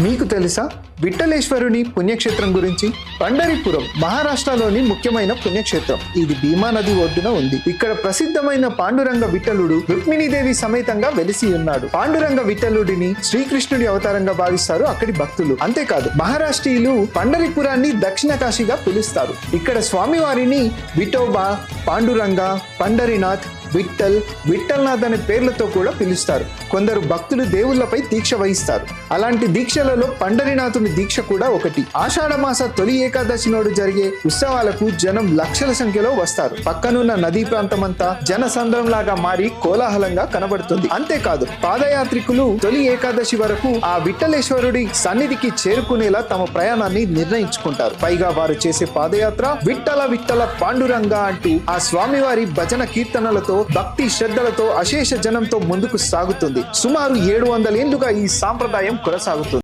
మీకు తెలుసా విఠలేశ్వరుని పుణ్యక్షేత్రం గురించి? పండరిపురం మహారాష్ట్రలోని ముఖ్యమైన పుణ్యక్షేత్రం. ఇది భీమా నది ఒడ్డున ఉంది. ఇక్కడ ప్రసిద్ధమైన పాండురంగ విఠలుడు రుక్మిణీదేవి సమేతంగా వెలిసి ఉన్నాడు. పాండురంగ విఠలుడిని శ్రీకృష్ణుడి అవతారంగా భావిస్తారు అక్కడి భక్తులు. అంతేకాదు మహారాష్ట్రీయులు పండరిపురాన్ని దక్షిణ కాశీగా పిలుస్తారు. ఇక్కడ స్వామివారిని విఠోబా, పాండురంగ, పండరీనాథ్, విఠల్, విఠల్నాథ్ అనే పేర్లతో కూడా పిలుస్తారు. కొందరు భక్తులు దేవుళ్లపై దీక్ష వహిస్తారు. అలాంటి దీక్షలలో పండరీనాథుని దీక్ష కూడా ఒకటి. ఆషాఢమాస తొలి ఏకాదశి నాడు జరిగే ఉత్సవాలకు జనం లక్షల సంఖ్యలో వస్తారు. పక్కనున్న నదీ ప్రాంతమంతా జనసంద్రంలాగా మారి కోలాహలంగా కనబడుతుంది. అంతేకాదు పాదయాత్రికులు తొలి ఏకాదశి వరకు ఆ విఠలేశ్వరుడి సన్నిధికి చేరుకునేలా తమ ప్రయాణాన్ని నిర్ణయించుకుంటారు. పైగా వారు చేసే పాదయాత్ర విఠల విఠల పాండురంగ అంటూ ఆ స్వామివారి భజన కీర్తనలతో భక్తి శ్రద్ధలతో అశేష జనంతో ముందుకు సాగుతుంది. సుమారు 700 ఏళ్లుగా ఈ సాంప్రదాయం కొనసాగుతుంది.